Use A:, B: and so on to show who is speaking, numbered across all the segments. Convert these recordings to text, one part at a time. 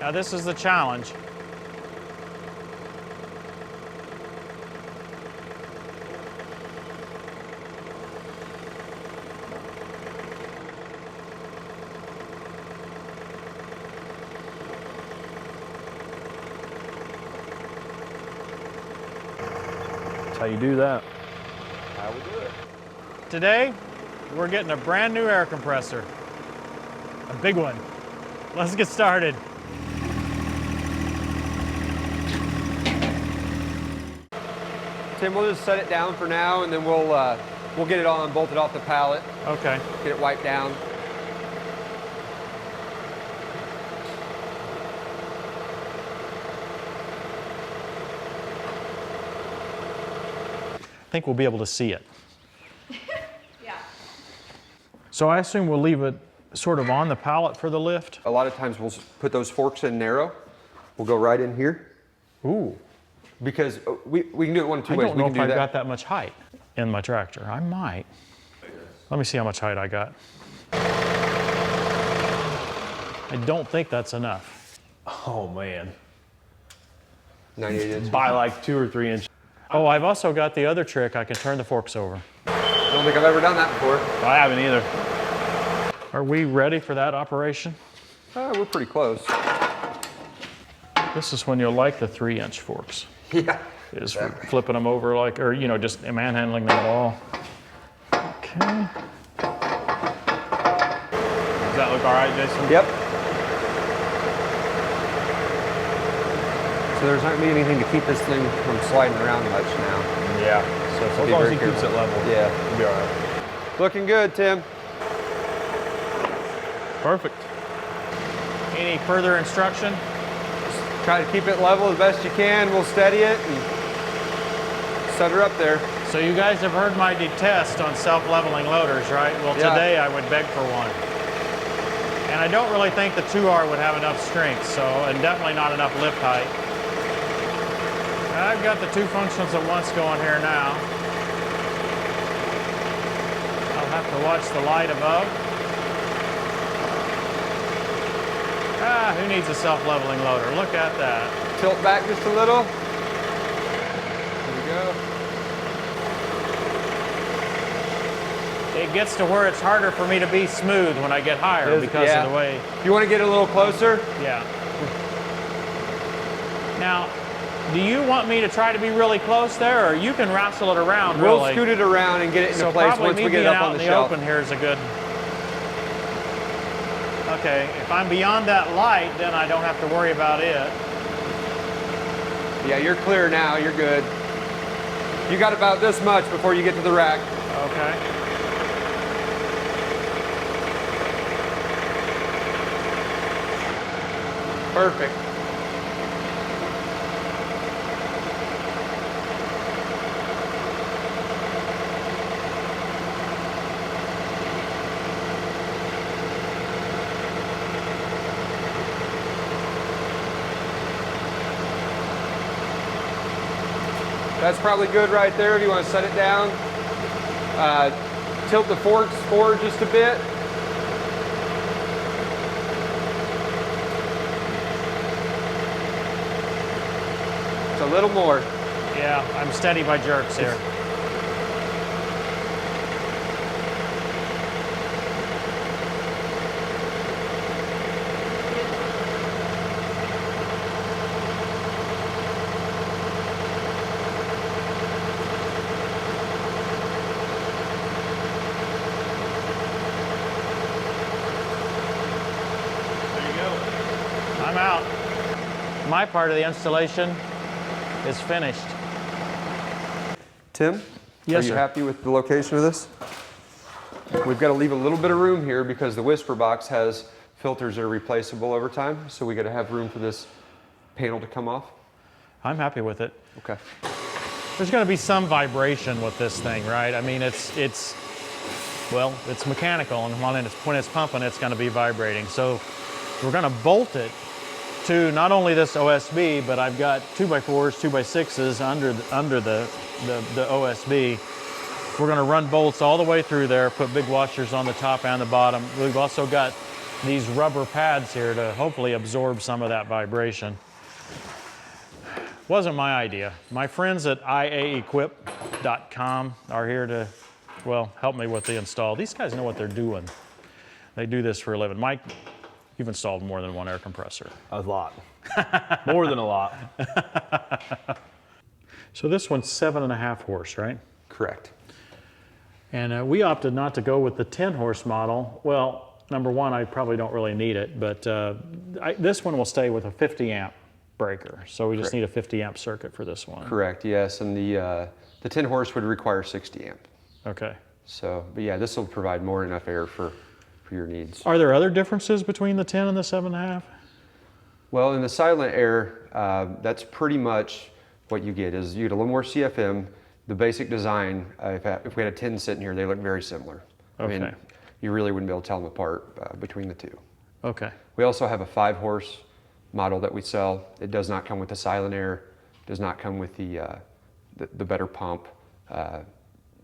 A: Now this is the challenge.
B: That's how you do that.
C: How we do it.
A: Today, we're getting a brand new air compressor. A big one. Let's get started.
C: Tim, we'll just set it down for now, and then we'll get it on, bolted off the pallet.
A: Okay.
C: Get it wiped down.
A: I think we'll be able to see it. Yeah. So I assume we'll leave it sort of on the pallet for the lift?
C: A lot of times we'll put those forks in narrow. We'll go right in here.
A: Ooh.
C: Because we can do it one of two ways.
A: I don't know if I've got that much height in my tractor. I might. Let me see how much height I got. I don't think that's enough.
B: Oh man.
C: 98 inches.
B: By like 2 or 3 inches.
A: Oh, I've also got the other trick. I can turn the forks over.
C: I don't think I've ever done that before.
B: I haven't either.
A: Are we ready for that operation?
C: We're pretty close.
A: This is when you'll like the 3-inch forks.
C: Yeah.
A: Is exactly. Flipping them over like, or you know, just manhandling them at all. Okay.
B: Does that look all right, Jason?
C: Yep. So there's not gonna be anything to keep this thing from sliding around much now.
B: Yeah. So as long as he keeps it level,
C: yeah,
B: it'll be all right.
C: Looking good, Tim.
A: Perfect. Any further instruction?
C: Just try to keep it level as best you can. We'll steady it and set her up there.
A: So you guys have heard my detest on self-leveling loaders, right? Well,
C: yeah.
A: Today I would beg for one. And I don't really think the 2R would have enough strength, so, and definitely not enough lift height. I've got the two functions at once going here now. I'll have to watch the light above. Who needs a self-leveling loader? Look at that.
C: Tilt back just a little. There we go.
A: It gets to where it's harder for me to be smooth when I get higher because of the way.
C: You want to get a little closer?
A: Yeah. Now, do you want me to try to be really close there, or you can wrestle it around?
C: We'll
A: really?
C: scoot it around and get it into place once we get it up on the shelf.
A: Open here is a good. Okay, if I'm beyond that light, then I don't have to worry about it.
C: Yeah, you're clear now. You're good. You got about this much before you get to the rack.
A: Okay.
C: Perfect. That's probably good right there if you want to set it down. Tilt the forks forward just a bit. It's a little more.
A: Yeah, I'm steady by jerks here. I'm out. My part of the installation is finished.
C: Tim,
A: yes,
C: are you
A: sir.
C: happy with the location of this? We've got to leave a little bit of room here because the whisper box has filters that are replaceable over time, so we got to have room for this panel to come off.
A: I'm happy with it.
C: Okay.
A: There's going to be some vibration with this thing, right? I mean, it's mechanical, and when it's pumping, it's going to be vibrating. So we're going to bolt it to not only this OSB, but I've got 2x4s, 2x6s under the OSB. We're going to run bolts all the way through there, put big washers on the top and the bottom. We've also got these rubber pads here to hopefully absorb some of that vibration. Wasn't my idea. My friends at iaequip.com are here to, well, help me with the install. These guys know what they're doing. They do this for a living. Mike, you've installed more than one air compressor.
B: A lot. More than a lot.
A: So this one's 7.5 horse, right?
C: Correct.
A: And we opted not to go with the 10 horse model. Well, number one, I probably don't really need it, but this one will stay with a 50 amp breaker. So we just need a 50 amp circuit for this one.
C: Correct, yes, and the 10 horse would require 60 amp.
A: Okay.
C: So, but yeah, this will provide more than enough air for your needs.
A: Are there other differences between the 10 and the 7.5?
C: Well, in the silent air, that's pretty much what you get is you get a little more CFM. The basic design, if we had a 10 sitting here, they look very similar.
A: Okay.
C: I mean, you really wouldn't be able to tell them apart between the two.
A: Okay.
C: We also have a 5 horse model that we sell. It does not come with the silent air, does not come with the better pump.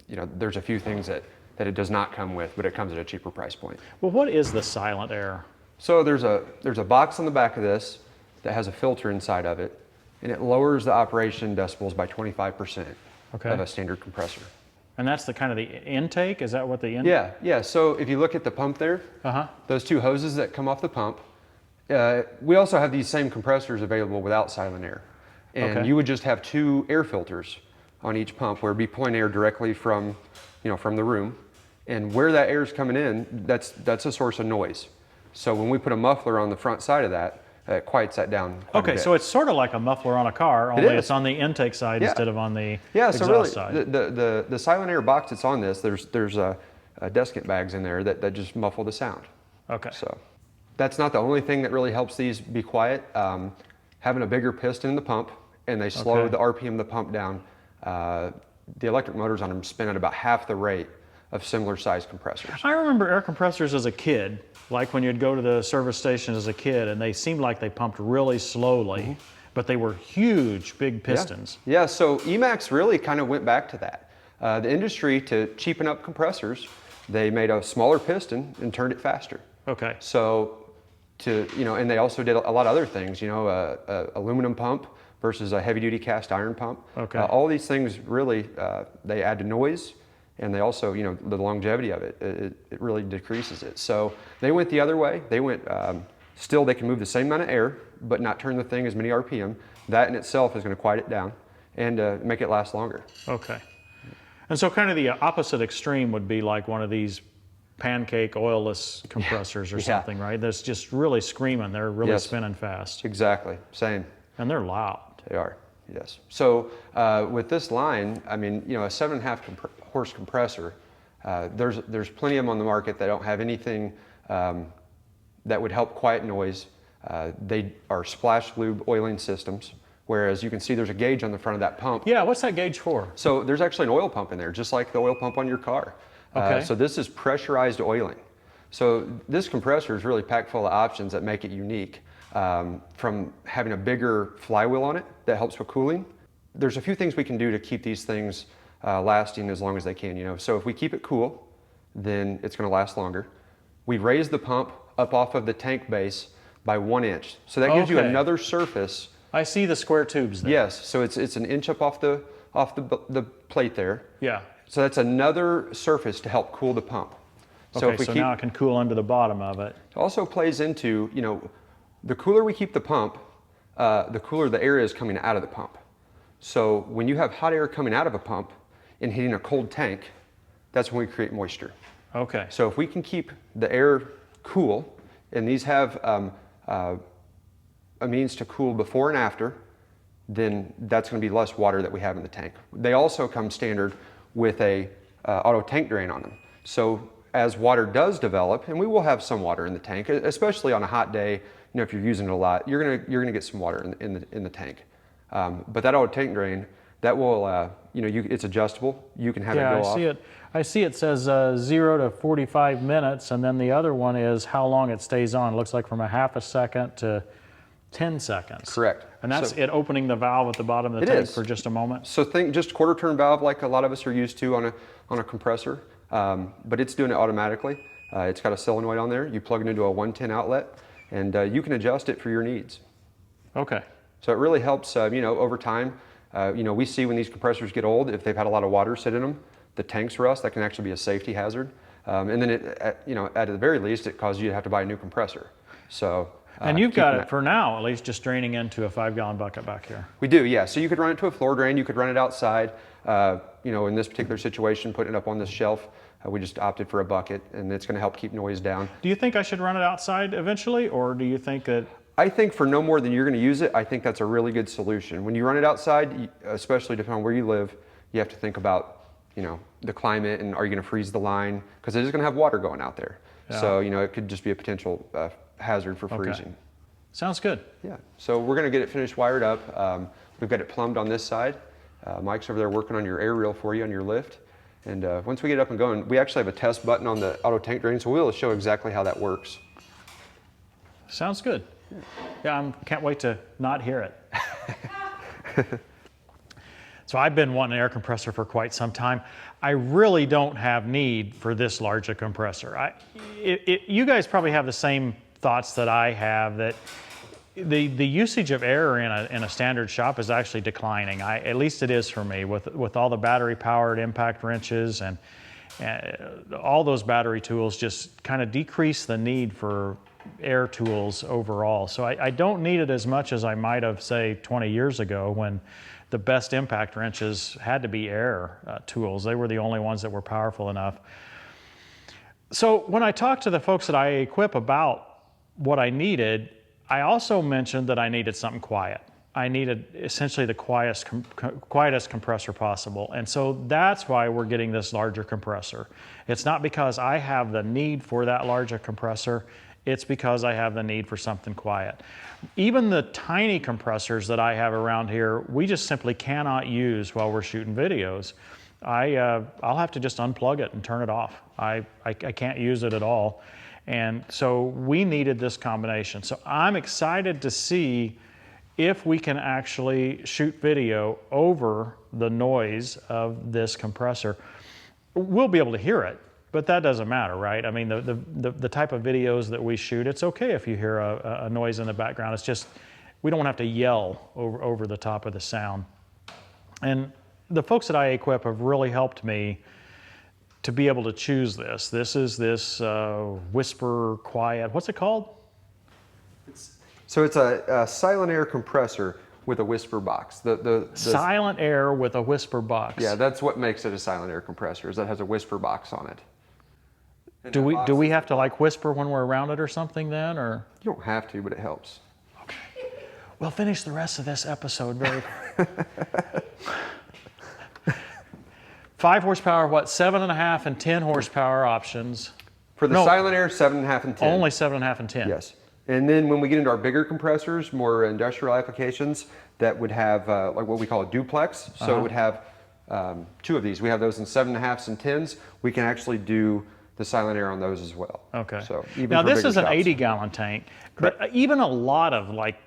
C: You know, there's a few things that it does not come with, but it comes at a cheaper price point.
A: Well, what is the silent air?
C: So there's a box on the back of this that has a filter inside of it, and it lowers the operation decibels by 25% of a standard compressor.
A: And that's the kind of the intake? Is that what the intake?
C: Yeah. So if you look at the pump there, those 2 hoses that come off the pump, we also have these same compressors available without silent air. And you would just have 2 air filters on each pump where it'd be pulling air directly from, from the room. And where that air is coming in, that's a source of noise. So when we put a muffler on the front side of that, it quiets that down quite a bit.
A: So it's sort of like a muffler on a car, only it's on the intake side instead of on the exhaust side.
C: The silent air box that's on this, there's a desiccant bags in there that just muffle the sound.
A: Okay.
C: So that's not the only thing that really helps these be quiet. Having a bigger piston in the pump, and they slow the RPM of the pump down. The electric motors on them spin at about half the rate of similar sized compressors.
A: I remember air compressors as a kid, like when you'd go to the service station as a kid, and they seemed like they pumped really slowly, but they were huge, big pistons.
C: Yeah, so EMax really kind of went back to that. The industry, to cheapen up compressors, they made a smaller piston and turned it faster.
A: Okay.
C: So, and they also did a lot of other things, aluminum pump versus a heavy duty cast iron pump.
A: Okay.
C: All these things really, they add to noise, and they also, the longevity of it, it really decreases it. So they went the other way. They went, still they can move the same amount of air, but not turn the thing as many RPM. That in itself is going to quiet it down and make it last longer.
A: Okay. And so kind of the opposite extreme would be like one of these pancake oilless compressors or something, right? That's just really screaming. They're really spinning fast.
C: Exactly, same.
A: And they're loud.
C: They are, yes. So with this line, I mean, a 7.5 horse compressor, there's plenty of them on the market that don't have anything that would help quiet noise. They are splash lube oiling systems, whereas you can see there's a gauge on the front of that pump.
A: Yeah, what's that gauge for?
C: So there's actually an oil pump in there, just like the oil pump on your car. So this is pressurized oiling. So this compressor is really packed full of options that make it unique. From having a bigger flywheel on it that helps with cooling. There's a few things we can do to keep these things lasting as long as they can, So if we keep it cool, then it's going to last longer. We raise the pump up off of the tank base by 1 inch. So that gives you another surface.
A: I see the square tubes there.
C: Yes, so it's an inch up off the plate there.
A: Yeah.
C: So that's another surface to help cool the pump.
A: So if we keep, now it can cool under the bottom of it.
C: It also plays into, the cooler we keep the pump, the cooler the air is coming out of the pump. So when you have hot air coming out of a pump and hitting a cold tank, that's when we create moisture.
A: Okay.
C: So if we can keep the air cool, and these have a means to cool before and after, then that's going to be less water that we have in the tank. They also come standard with a auto tank drain on them. So as water does develop, and we will have some water in the tank, especially on a hot day, if you're using it a lot, you're gonna get some water in the tank. But that auto tank drain, that will, it's adjustable. You can have it go off.
A: Yeah, I see it says 0 to 45 minutes, and then the other one is how long it stays on. It looks like from a half a second to 10 seconds.
C: Correct.
A: And that's it opening the valve at the bottom of the tank for just a moment?
C: So think just quarter turn valve like a lot of us are used to on a compressor, but it's doing it automatically. It's got a solenoid on there. You plug it into a 110 outlet, and you can adjust it for your needs.
A: Okay.
C: So it really helps, over time. We see when these compressors get old, if they've had a lot of water sit in them, the tanks rust. That can actually be a safety hazard. And then, at the very least, it causes you to have to buy a new compressor. So.
A: And you've got it for now, at least, just draining into a 5-gallon bucket back here.
C: We do, yeah. So you could run it to a floor drain. You could run it outside. In this particular situation, putting it up on this shelf, we just opted for a bucket, and it's going to help keep noise down.
A: Do you think I should run it outside eventually, or do you think that?
C: I think for no more than you're going to use it, I think that's a really good solution. When you run it outside, especially depending on where you live, you have to think about, the climate and are you going to freeze the line? Because it is going to have water going out there. Yeah. So, it could just be a potential hazard for freezing.
A: Okay. Sounds good.
C: Yeah. So we're going to get it finished wired up. We've got it plumbed on this side. Mike's over there working on your air reel for you on your lift. And once we get it up and going, we actually have a test button on the auto tank drain, so we'll show exactly how that works.
A: Sounds good. Yeah, I can't wait to not hear it. So I've been wanting an air compressor for quite some time. I really don't have need for this large a compressor. You guys probably have the same thoughts that I have, that the usage of air in a standard shop is actually declining. At least it is for me, with all the battery powered impact wrenches and all those battery tools just kind of decrease the need for air tools overall. So I don't need it as much as I might have, say, 20 years ago, when the best impact wrenches had to be air tools. They were the only ones that were powerful enough. So when I talked to the folks at iEquip about what I needed, I also mentioned that I needed something quiet. I needed essentially the quietest compressor possible. And so that's why we're getting this larger compressor. It's not because I have the need for that larger compressor. It's because I have the need for something quiet. Even the tiny compressors that I have around here, we just simply cannot use while we're shooting videos. I'll have to just unplug it and turn it off. I can't use it at all. And so we needed this combination. So I'm excited to see if we can actually shoot video over the noise of this compressor. We'll be able to hear it, but that doesn't matter, right? I mean, the type of videos that we shoot, it's okay if you hear a noise in the background. It's just, we don't have to yell over the top of the sound. And the folks at iEquip have really helped me to be able to choose this. This is this Whisper Quiet, what's it called?
C: So it's a silent air compressor with a whisper box. The
A: silent air with a whisper box.
C: Yeah, that's what makes it a silent air compressor, is that it has a whisper box on it. And
A: do we have to like whisper when we're around it or something then, or?
C: You don't have to, but it helps.
A: Okay. We'll finish the rest of this episode very 5 horsepower, 7.5 and 10 horsepower options.
C: For the silent air, 7.5 and 10.
A: Only 7.5 and 10.
C: Yes. And then when we get into our bigger compressors, more industrial applications, that would have like what we call a duplex. So it would have 2 of these. We have those in 7.5s and 10s. We can actually do the silent air on those as well.
A: Okay.
C: So even
A: now this is an
C: shops.
A: 80-gallon tank,
C: Correct.
A: But even a lot of like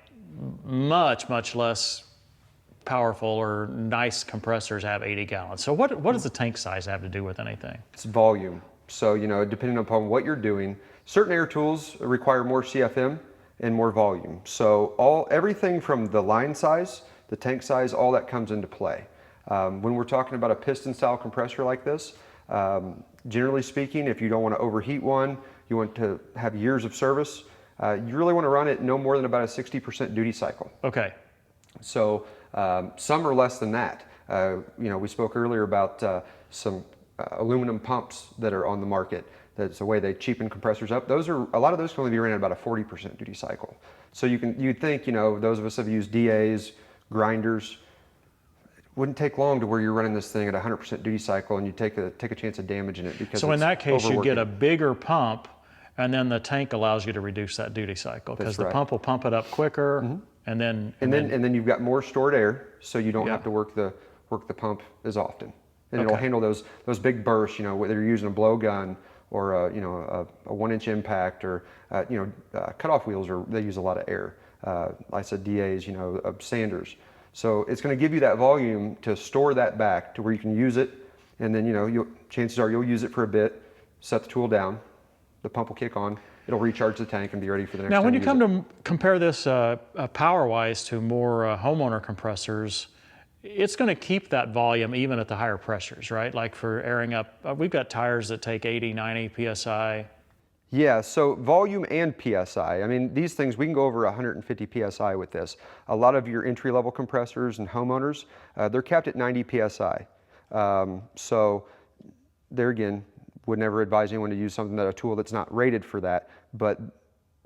A: much less powerful or nice compressors have 80 gallons. So what does the tank size have to do with anything?
C: It's volume. So, depending upon what you're doing, certain air tools require more CFM and more volume. So everything from the line size, the tank size, all that comes into play. When we're talking about a piston style compressor like this, generally speaking, if you don't want to overheat one, you want to have years of service, you really want to run it no more than about a 60% duty cycle.
A: Okay.
C: So some are less than that. We spoke earlier about some aluminum pumps that are on the market. That's the way they cheapen compressors up. A lot of those can only be ran at about a 40% duty cycle. So you'd think, those of us have used DAs, grinders, it wouldn't take long to where you're running this thing at 100% duty cycle and you take a chance of damaging it because
A: so in that case, you get a
C: overworking.
A: bigger pump, and then the tank allows you to reduce that duty cycle because the pump will pump it up quicker, and then
C: you've got more stored air, so you don't
A: Yeah.
C: have to work the pump as often, and
A: Okay.
C: it'll handle those big bursts. Whether you're using a blowgun or a 1-inch impact or cutoff wheels, they use a lot of air. I said DAs, sanders. So it's going to give you that volume to store that back to where you can use it, and then chances are you'll use it for a bit, set the tool down, the pump will kick on, it'll recharge the tank and be ready for the next
A: Now,
C: time
A: when you
C: use
A: come
C: it.
A: to compare this power-wise to more homeowner compressors, it's going to keep that volume even at the higher pressures, right? Like for airing up, we've got tires that take 80, 90 PSI.
C: Yeah, so volume and PSI. I mean, these things, we can go over 150 PSI with this. A lot of your entry-level compressors and homeowners, they're capped at 90 PSI. So there again, would never advise anyone to use something a tool that's not rated for that, but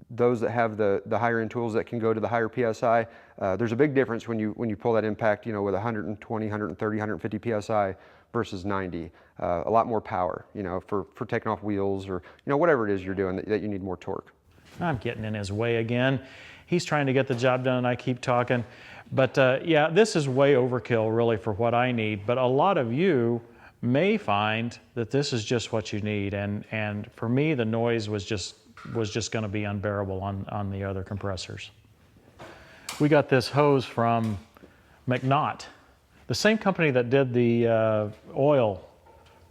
C: those that have the higher end tools that can go to the higher PSI, there's a big difference when you pull that impact, you know, with 120, 130, 150 PSI versus 90. A lot more power, you know, for taking off wheels or, you know, whatever it is you're doing that you need more torque.
A: I'm getting in his way again. He's trying to get the job done and I keep talking. But yeah, this is way overkill really for what I need. But a lot of you may find that this is just what you need. And for me, the noise was just going to be unbearable on the other compressors. We got this hose from McNaught, the same company that did the oil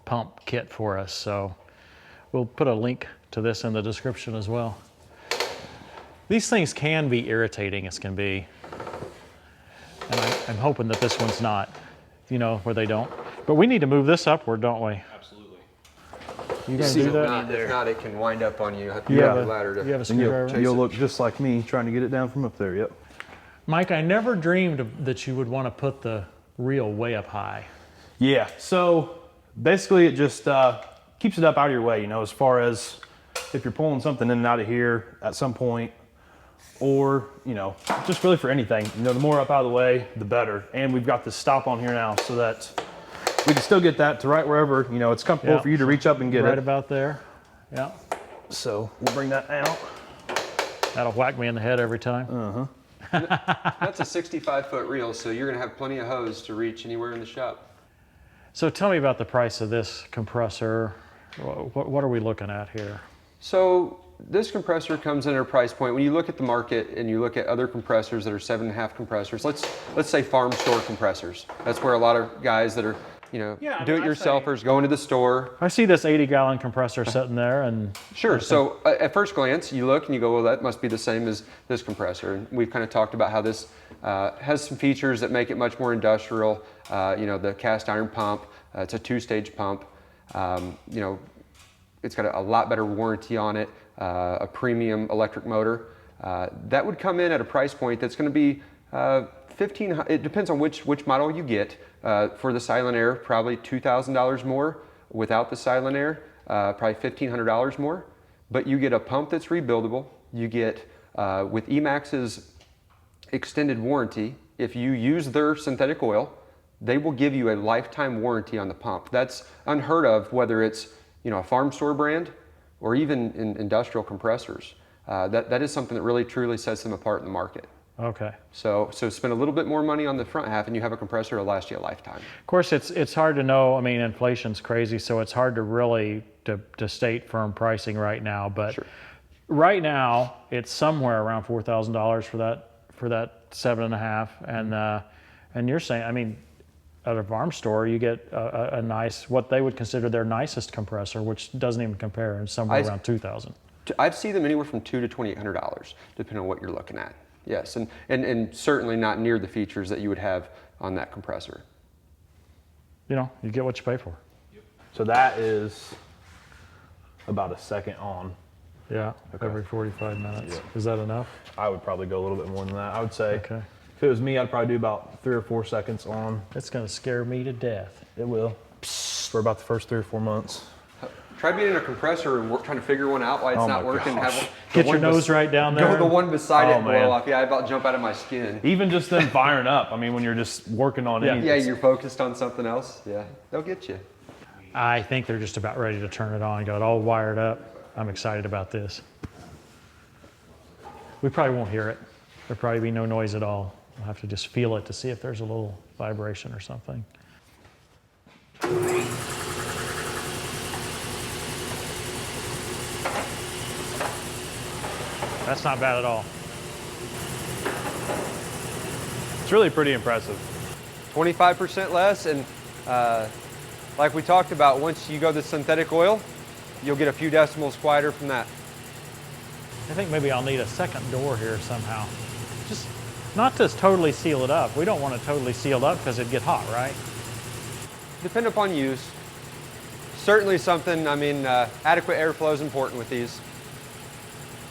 A: pump kit for us. So we'll put a link to this in the description as well. These things can be irritating as can be. And I'm hoping that this one's not, you know, where they don't. But we need to move this upward, don't we?
B: Absolutely.
A: You gonna do that?
C: If not, it can wind up on you.
A: You have a
C: ladder to.
A: You have a screwdriver?
B: You'll look just like me trying to get it down from up there, yep.
A: Mike, I never dreamed that you would want to put the reel way up high.
B: Yeah, so basically it just keeps it up out of your way, you know, as far as if you're pulling something in and out of here at some point, or, you know, just really for anything. You know, the more up out of the way, the better. And we've got this stop on here now so that we can still get that to right wherever, you know, it's comfortable for you to reach up and get
A: right
B: it.
A: about there. Yeah.
B: So we'll bring that out.
A: That'll whack me in the head every time.
C: That's a 65-foot reel, so you're going to have plenty of hose to reach anywhere in the shop.
A: So tell me about the price of this compressor. What are we looking at here?
C: So this compressor comes in at a price point. When you look at the market and you look at other compressors that are 7.5 compressors, let's say farm store compressors. That's where a lot of guys that are, you know, do-it-yourselfers go into the store.
A: I see this 80-gallon compressor sitting there, and
C: sure. So at first glance, you look and you go, well, that must be the same as this compressor. And we've kind of talked about how this has some features that make it much more industrial. You know, the cast iron pump. It's a 2-stage pump. You know, it's got a lot better warranty on it. A premium electric motor. That would come in at a price point that's going to be it depends on which model you get. For the Silent Air, probably $2,000 more. Without the Silent Air, probably $1,500 more. But you get a pump that's rebuildable. You get, with EMax's extended warranty, if you use their synthetic oil, they will give you a lifetime warranty on the pump. That's unheard of, whether it's, you know, a farm store brand or even in industrial compressors. That is something that really truly sets them apart in the market.
A: okay.
C: So spend a little bit more money on the front half and you have a compressor that'll last you a lifetime.
A: Of course, it's hard to know. I mean, inflation's crazy, so it's hard to really to state firm pricing right now. But
C: Sure.
A: right now, it's somewhere around $4,000 for that 7.5. And you're saying, I mean, at a farm store, you get a nice, what they would consider their nicest compressor, which doesn't even compare, and somewhere around $2,000.
C: I've seen them anywhere from $200 to $2,800, depending on what you're looking at. Yes, and certainly not near the features that you would have on that compressor.
A: You know, you get what you pay for.
B: So that is about a second on.
A: Yeah,
B: Okay.
A: every 45 minutes.
B: Yeah.
A: Is that enough?
B: I would probably go a little bit more than that. I would say
A: Okay.
B: if it was me, I'd probably do about 3 or 4 seconds on.
A: It's going to scare me to death.
B: It will. For about the first 3 or 4 months.
C: Try being in a compressor and trying to figure one out why it's
B: Oh
C: not
B: my
C: working.
B: gosh.
A: Get your nose right down there.
C: Go the one beside
B: Oh,
C: it, blow
B: man.
C: off. Yeah, I about jump out of my skin.
B: Even just them firing up. I mean, when you're just working on anything.
C: Yeah, you're focused on something else. Yeah, they'll get you.
A: I think they're just about ready to turn it on, got it all wired up. I'm excited about this. We probably won't hear it. There'll probably be no noise at all. We'll have to just feel it to see if there's a little vibration or something. That's not bad at all.
B: It's really pretty impressive.
C: 25% less, and like we talked about, once you go to synthetic oil, you'll get a few decimals quieter from that.
A: I think maybe I'll need a second door here somehow. Just not to totally seal it up. We don't want it totally sealed up because it'd get hot, right?
C: Depend upon use. Certainly something, I mean, adequate airflow is important with these.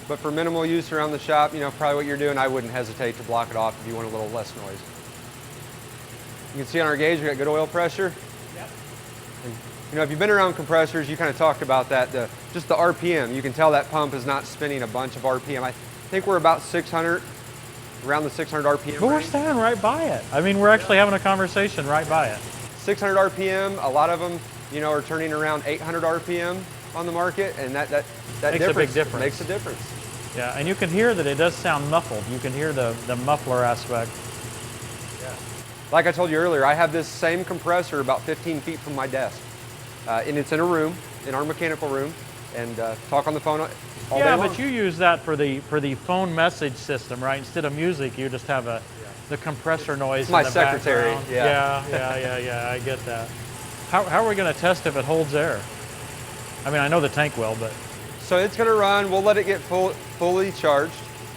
C: But for minimal use around the shop, you know, probably what you're doing, I wouldn't hesitate to block it off if you want a little less noise. You can see on our gauge, we got good oil pressure.
A: Yep.
C: And, you know, if you've been around compressors, you kind of talked about that, just the RPM. You can tell that pump is not spinning a bunch of RPM. I think we're about 600, around the 600 RPM.
A: But we're
C: range.
A: standing right by it. I mean, we're actually having a conversation right by it.
C: 600 RPM, a lot of them, you know, are turning around 800 RPM on the market, and that
A: Makes a big difference.
C: Makes a difference.
A: Yeah, and you can hear that it does sound muffled. You can hear the muffler aspect.
C: Yeah. Like I told you earlier, I have this same compressor about 15 feet from my desk. And it's in a room, in our mechanical room, and talk on the phone all day
A: Yeah,
C: long.
A: but you use that for the phone message system, right? Instead of music, you just have the compressor noise
C: It's my
A: in the
C: secretary,
A: background.
C: yeah.
A: Yeah, I get that. How are we going to test if it holds air? I mean, I know the tank will, but...
C: So it's going to run, we'll let it get fully charged,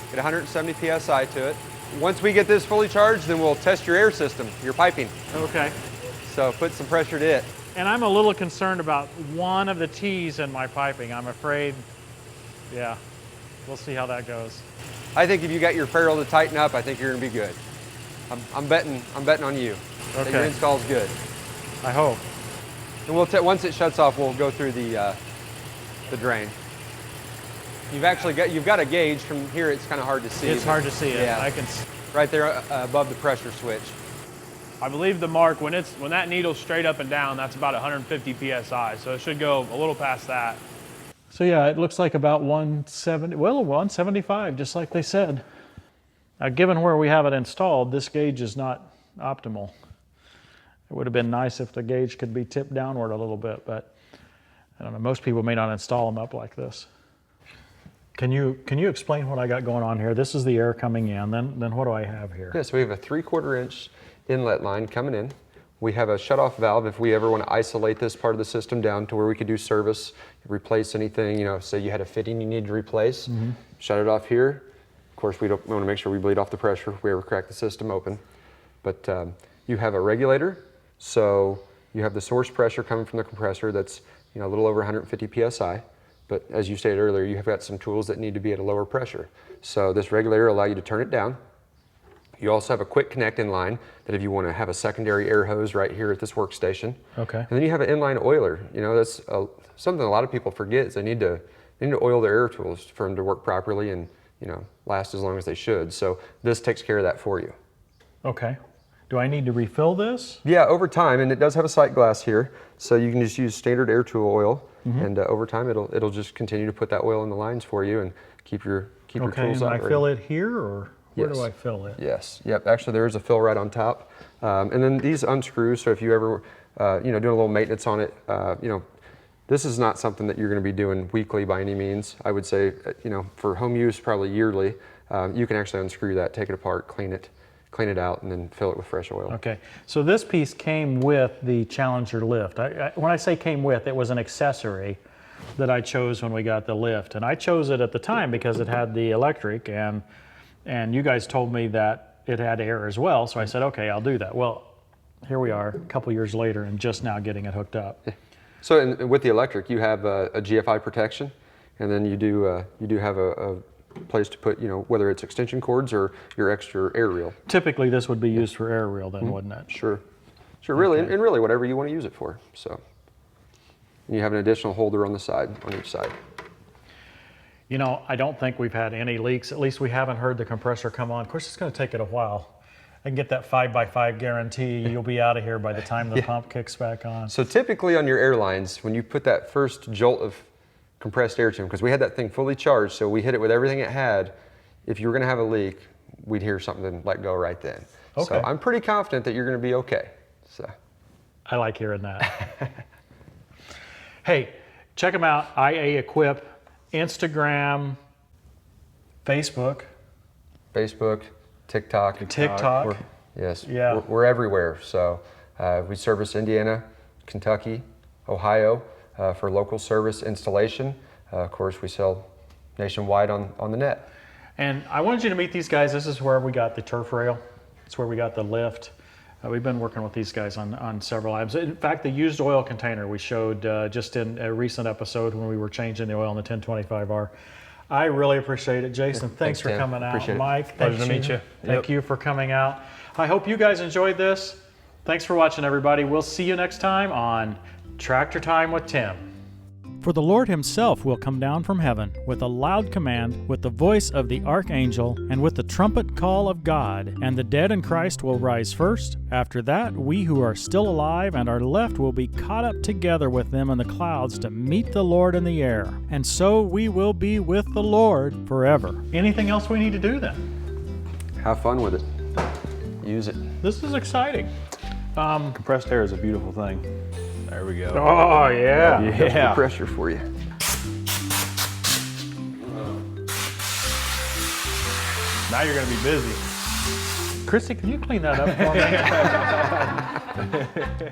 C: get 170 PSI to it. Once we get this fully charged, then we'll test your air system, your piping.
A: Okay.
C: So put some pressure to it.
A: And I'm a little concerned about one of the T's in my piping. I'm afraid, yeah, we'll see how that goes.
C: I think if you got your ferrule to tighten up, I think you're going to be good. I'm betting on you. That your
A: Okay.
C: install's good.
A: I hope.
C: And we'll once it shuts off, we'll go through the drain. You've got a gauge from here. It's kind of hard to see.
A: It's hard to see it.
C: Yeah.
A: I can.
C: Right there above the pressure switch.
B: I believe the mark, when that needle's straight up and down, that's about 150 PSI. So it should go a little past that.
A: So yeah, it looks like about 170, well, 175, just like they said. Given where we have it installed, this gauge is not optimal. It would have been nice if the gauge could be tipped downward a little bit, but I don't know, most people may not install them up like this. Can you explain what I got going on here? This is the air coming in, then what do I have here?
C: Yeah, so we have a 3/4 inch inlet line coming in. We have a shutoff valve if we ever want to isolate this part of the system down to where we could do service, replace anything, you know, say you had a fitting you need to replace, shut it off here. Of course, we want to make sure we bleed off the pressure if we ever crack the system open. But you have a regulator, so you have the source pressure coming from the compressor that's, you know, a little over 150 PSI. But as you stated earlier, you have got some tools that need to be at a lower pressure. So this regulator will allow you to turn it down. You also have a quick connect in line that if you want to have a secondary air hose right here at this workstation.
A: Okay.
C: And then you have an inline oiler. You know, that's something a lot of people forget is they need to oil their air tools for them to work properly and, you know, last as long as they should. So this takes care of that for you.
A: Okay. Do I need to refill this?
C: Yeah, over time, and it does have a sight glass here, so you can just use standard air tool oil, and over time it'll just continue to put that oil in the lines for you and keep your
A: Okay,
C: tools
A: and I
C: operating.
A: fill it here, or where
C: Yes.
A: do I fill it?
C: Yes. Yep. Actually, there is a fill right on top, and then these unscrew. So if you ever, you know, doing a little maintenance on it, you know, this is not something that you're going to be doing weekly by any means. I would say, you know, for home use, probably yearly. You can actually unscrew that, take it apart, clean it out, and then fill it with fresh oil.
A: Okay, so this piece came with the Challenger lift. When I say came with, it was an accessory that I chose when we got the lift. And I chose it at the time because it had the electric, and you guys told me that it had air as well, so I said, okay, I'll do that. Well, here we are a couple years later and just now getting it hooked up.
C: So with the electric, you have a GFI protection, and then you do have a place to put, you know, whether it's extension cords or your extra air reel.
A: Typically this would be used for air reel then, wouldn't it?
C: Sure, really,
A: Okay.
C: and really whatever you want to use it for. So, and you have an additional holder on the side, on each side.
A: You know, I don't think we've had any leaks. At least we haven't heard the compressor come on. Of course, it's going to take it a while. I can get that 5x5 guarantee you'll be out of here by the time the pump kicks back on.
C: So typically on your airlines, when you put that first jolt of compressed air to them, because we had that thing fully charged, so we hit it with everything it had. If you were going to have a leak, we'd hear something let go right then.
A: Okay.
C: So I'm pretty confident that you're going to be okay. So
A: I like hearing that. Hey, check them out, IA Equip, Instagram, Facebook.
C: TikTok. Yes.
A: Yeah.
C: We're everywhere. So we service Indiana, Kentucky, Ohio. for local service installation. Of course, we sell nationwide on the net.
A: And I wanted you to meet these guys. This is where we got the turf rail. It's where we got the lift. We've been working with these guys on several items. In fact, the used oil container we showed just in a recent episode when we were changing the oil in the 1025R. I really appreciate it. Jason, thanks for
C: Tim.
A: coming out.
C: Appreciate it.
A: Mike,
B: Pleasure to meet you.
A: Thank you for coming out. I hope you guys enjoyed this. Thanks for watching, everybody. We'll see you next time on Tractor Time with Tim. For the Lord himself will come down from heaven with a loud command, with the voice of the archangel, and with the trumpet call of God. And the dead in Christ will rise first. After that, we who are still alive and are left will be caught up together with them in the clouds to meet the Lord in the air. And so we will be with the Lord forever. Anything else we need to do then?
C: Have fun with it. Use it.
A: This is exciting.
B: Compressed air is a beautiful thing. There we go.
A: Oh, yeah.
B: Yeah.
C: The pressure for you.
B: Now you're going to be busy.
A: Chrissy, can you clean that up for me?